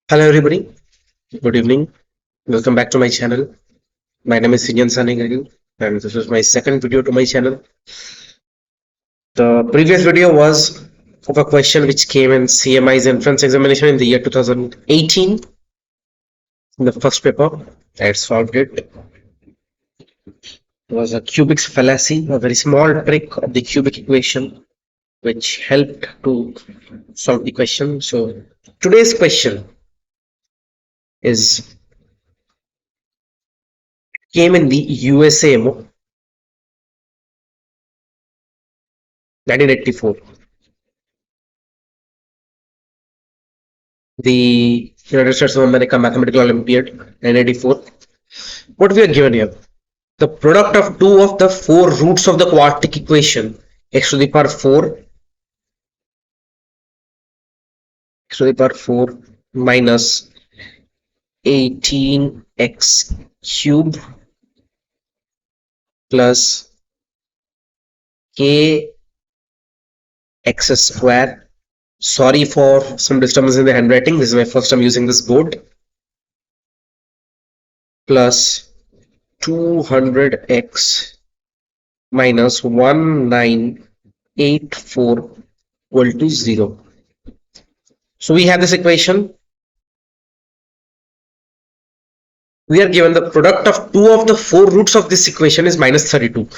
Hello everybody, good evening. Welcome back to my channel. My name is Sinyan Sanigari and this is my second video to my channel. The previous video was of a question which came in CMI's entrance examination in the year 2018 in the first paper. I had solved it. It was a cubic fallacy, a very small trick of the cubic equation which helped to solve the question. So today's question is came in the USAMO 1984. The United States of America Mathematical Olympiad 1984. What we are given here? The product of two of the four roots of the quartic equation, x to the power 4, x to the power 4 minus 18x cube plus k x square. Sorry for some disturbance in the handwriting. This is my first time using this board. Plus 200x minus 1984 equal to 0. So we have this equation. We are given the product of two of the four roots of this equation is minus 32.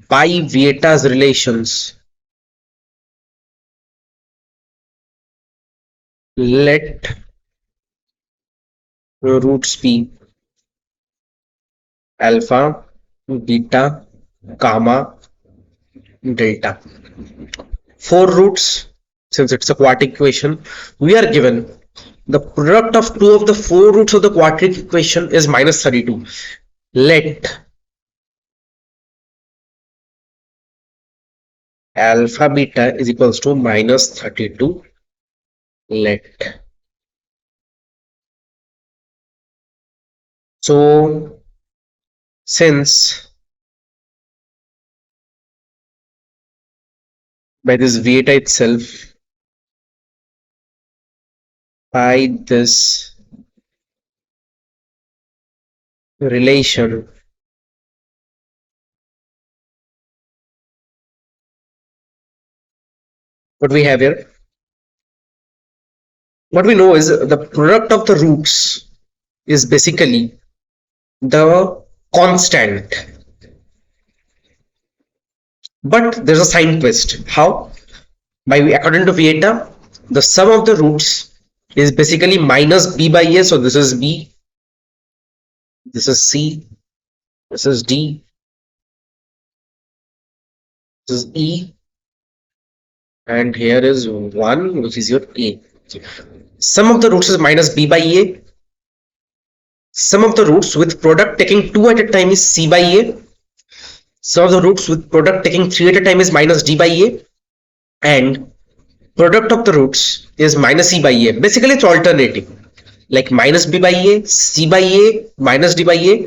By Vieta's relations, let roots be alpha, beta, gamma, delta. Four roots, since it's a quartic equation, we are given the product of two of the four roots of the quartic equation is minus 32. Let alpha beta is equals to minus 32. Let. So since by this Vieta itself, by this relation, what we have here, what we know is the product of the roots is basically the constant. But there's a sign twist. How? By according to Vieta, the sum of the roots is basically minus b by a. So this is b, this is c, this is d, this is e, and here is 1, which is your a. Sum of the roots is minus b by a. Sum of the roots with product taking 2 at a time is c by a. Sum of the roots with product taking 3 at a time is minus d by a. And product of the roots is minus e by a. Basically, it's alternating. Like minus b by a, c by a, minus d by a.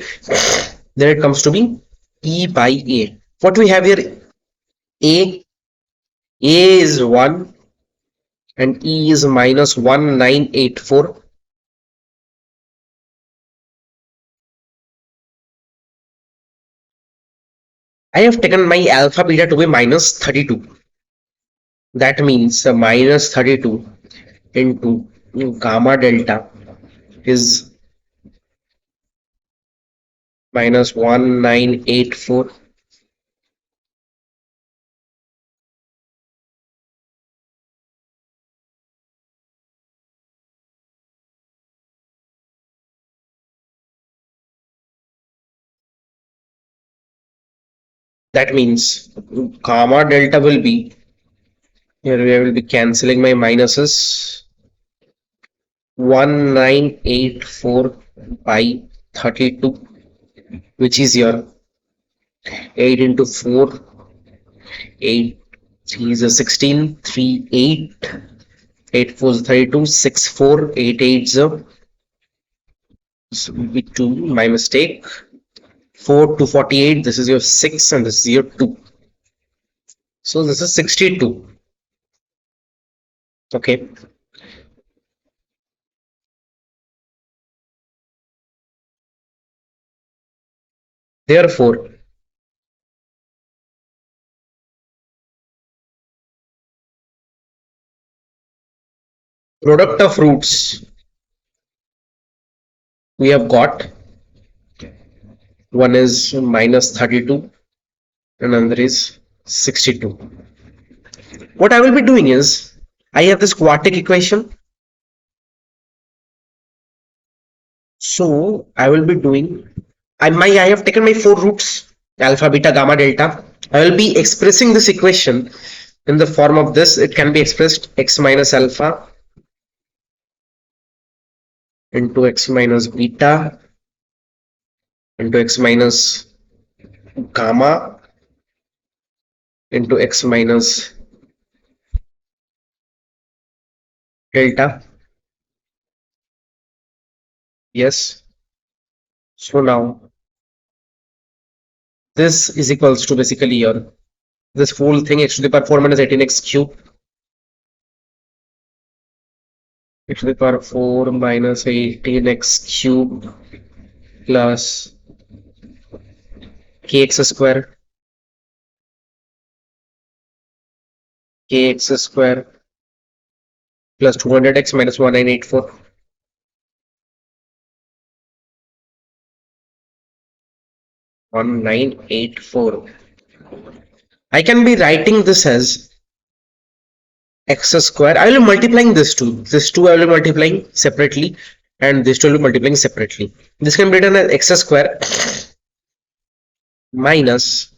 Then it comes to be e by a. What we have here? A is 1 and e is minus 1984. I have taken my alpha beta to be minus 32. That means minus 32 into gamma delta is minus 1984. That means gamma delta will be, here I will be cancelling my minuses, 1984 by 32, which is your 8 into 4, 8, 3 is a 16, 3, 8, 8 4 is 32, 6, 4, 8, 8 is a, so will be 2, my mistake, 4 to 48, this is your 6 and this is your 2. So this is 62. Okay. Therefore, product of roots we have got, one is minus 32 and another is 62. What I will be doing is, I have this quartic equation. So I will be doing, I have taken my four roots, alpha, beta, gamma, delta. I will be expressing this equation in the form of this. It can be expressed x minus alpha into x minus beta into x minus gamma into x minus delta. Yes. So now this is equals to basically your this whole thing x to the power 4 minus 18x cube, x to the power 4 minus 18x cube plus kx square plus 200x minus 1984. I can be writing this as x square. I will be multiplying this two. This two I will be multiplying separately, and this two I will be multiplying separately. This can be written as x square minus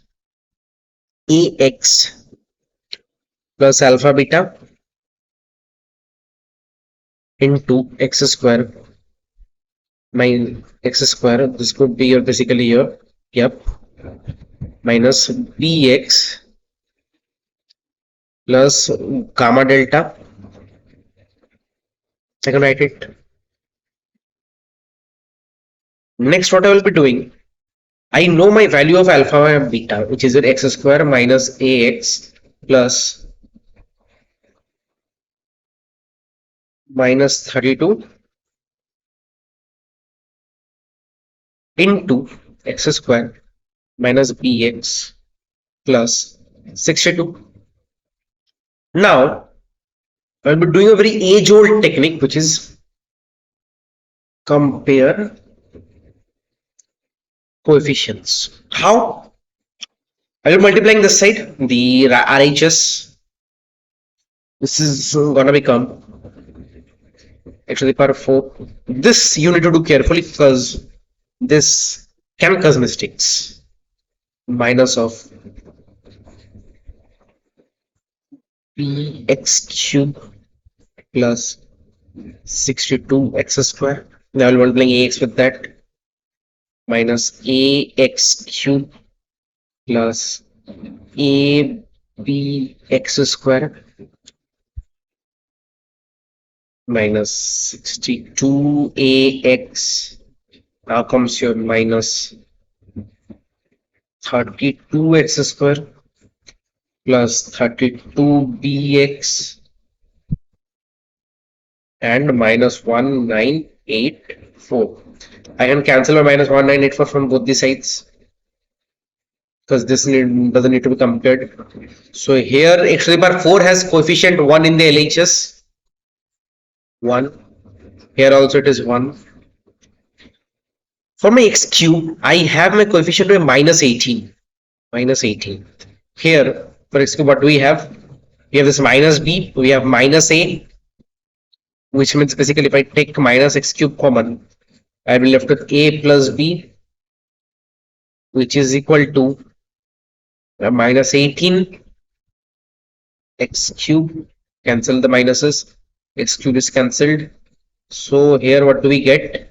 ax plus alpha beta into x square minus x square. This could be your basically your, yep, minus bx plus gamma delta. I can write it. Next, what I will be doing, I know my value of alpha and beta, which is x square minus ax plus minus 32 into x square minus bx plus 62. Now, I'll be doing a very age-old technique, which is compare coefficients. How? I will multiplying this side, the RHS. This is gonna become x to the power 4. This you need to do carefully because this can cause mistakes. Minus of bx cube plus 62x square. Now I'll multiplying ax with that, minus ax cube plus abx square minus 62ax. Now comes your minus 32x square plus 32bx and minus 1984. I can cancel my minus 1984 from both the sides because this doesn't need to be compared. So here x to the power 4 has coefficient 1 in the LHS. 1. Here also it is 1. For my x cube, I have my coefficient to minus 18. Minus 18. Here, for x cube, what do we have? We have this minus b, we have minus a, which means basically if I take minus x cube common, I will be left with a plus b, which is equal to minus 18 x cube. Cancel the minuses, x cube is cancelled. So here what do we get?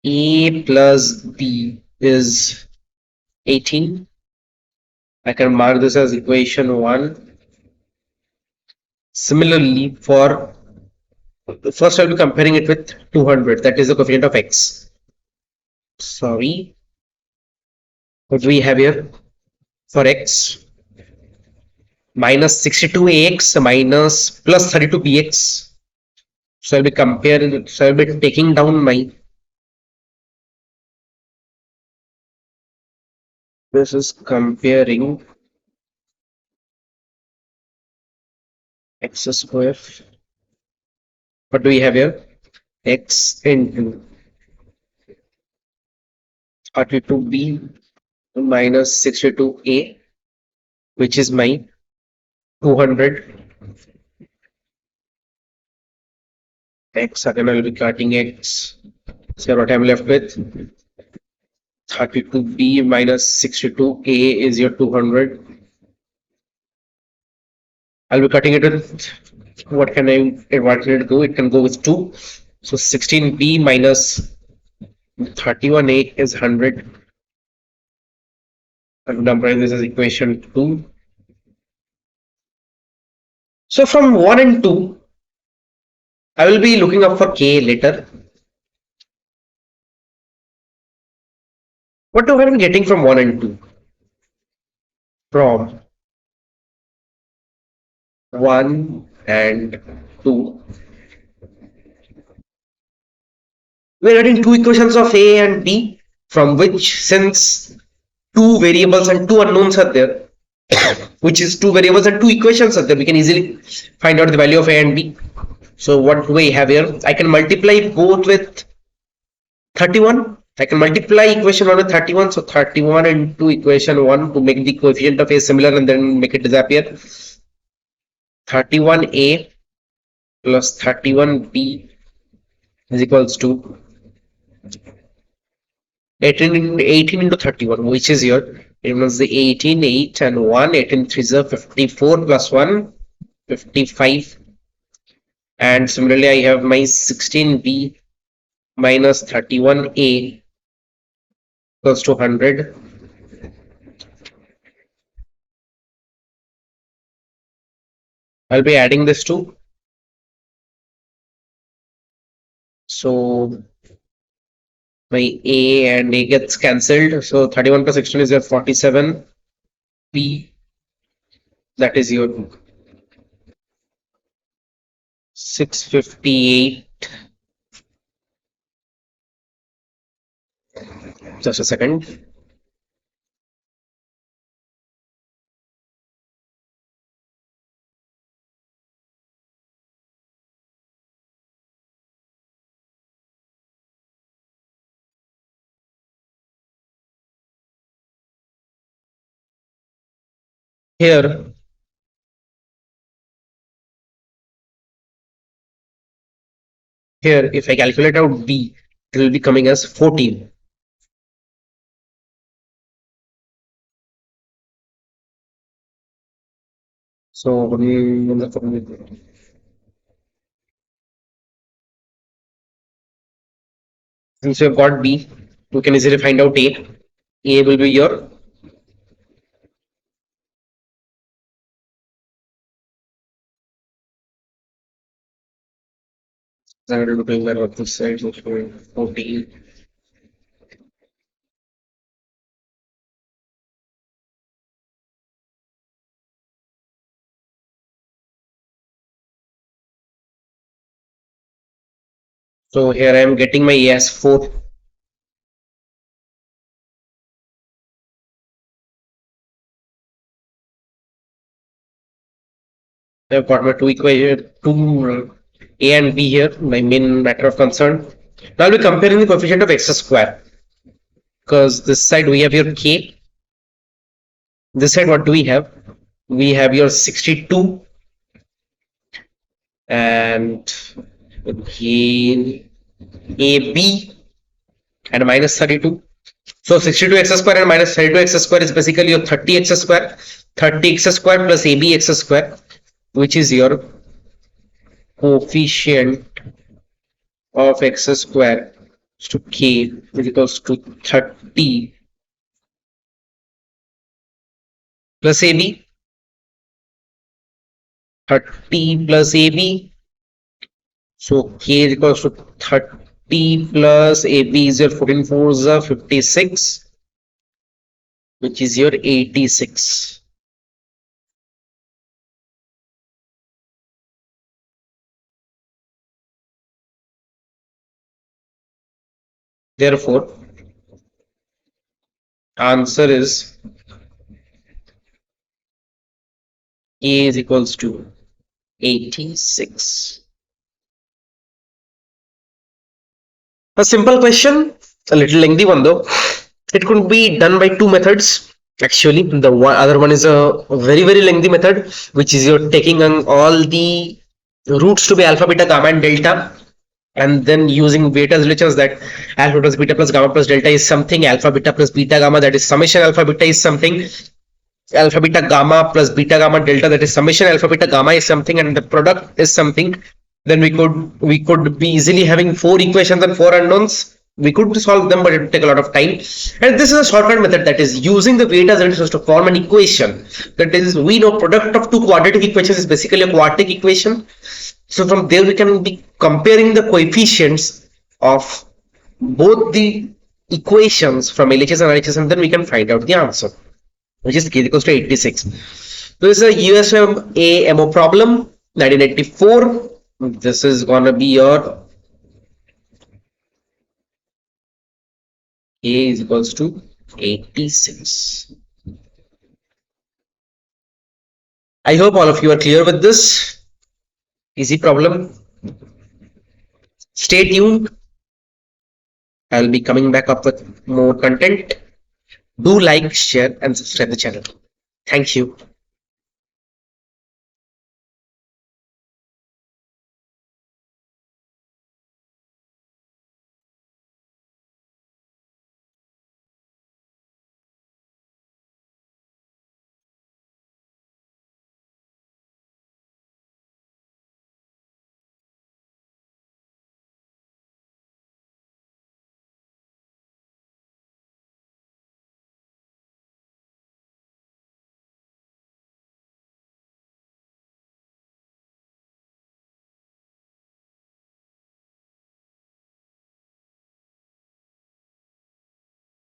A plus b is 18. I can mark this as equation 1. Similarly, for first I'll be comparing it with 200, that is the coefficient of x. Sorry, what do we have here? For x, minus 62ax minus plus 32bx. So I'll be comparing, so I'll be taking down my This is comparing x square. What do we have here? X into 32b minus 62a, which is my 200 x. Again, I'll be cutting x. So what I'm left with 32b minus 62a is your 200. I'll be cutting it with what can it go? It can go with 2. So 16b minus 31a is 100. I'm numbering this as equation 2. So from 1 and 2, I will be looking up for k later. What do I be getting from 1 and 2? From 1 and 2, we're getting two equations of a and b, from which, since two variables and two unknowns are there, which is two variables and two equations are there, we can easily find out the value of a and b. So what do we have here? I can multiply both with 31. I can multiply equation 1 with 31. So 31 into equation 1 to make the coefficient of a similar and then make it disappear. 31a plus 31b is equals to 18 into 31, which is your, it was the 18, 8 and 1, 18 3 is 54 plus 1, 55. And similarly, I have my 16b minus 31a equals to 100. I'll be adding this to. So my a and a gets cancelled. So 31 plus 16 is your 47. B, that is your 658. Just a second. Here, if I calculate out b, it will be coming as 14. So since you have got b, you can easily find out a. A will be your 14. So here I am getting my a as 4. I've got my two equation, two a and b here, my main matter of concern. Now I'll be comparing the coefficient of x square, because this side we have your k. This side what do we have? We have your 62 and again ab and minus 32. So 62x square and minus 32x square is basically your 30x square. 30x square plus abx square, which is your coefficient of x square to k is equals to 30 plus ab. 30 plus ab. So k is equals to 30 plus ab is your 14 4s are 56, which is your 86. Therefore, Answer is A is equals to 86. A simple question, a little lengthy one though. It could be done by two methods. Actually, the other one is a very lengthy method, which is you're taking on all the roots to be alpha, beta, gamma, and delta, and then using beta relations that alpha plus beta plus gamma plus delta is something, alpha beta plus beta gamma, that is summation alpha beta is something, alpha beta gamma plus beta gamma delta, that is summation alpha beta gamma is something, and the product is something. Then we could be easily having four equations and four unknowns. We could solve them, but it would take a lot of time. And this is a shortcut method, that is using the beta relations to form an equation. That is, we know product of two quadratic equations is basically a quartic equation. So from there we can be comparing the coefficients of both the equations from LHS and RHS, and then we can find out the answer, which is k equals to 86. So this is a USAMO problem, 1984. This is gonna be your k is equals to 86. I hope all of you are clear with this easy problem. Stay tuned. I'll be coming back up with more content. Do like, share, and subscribe the channel. Thank you.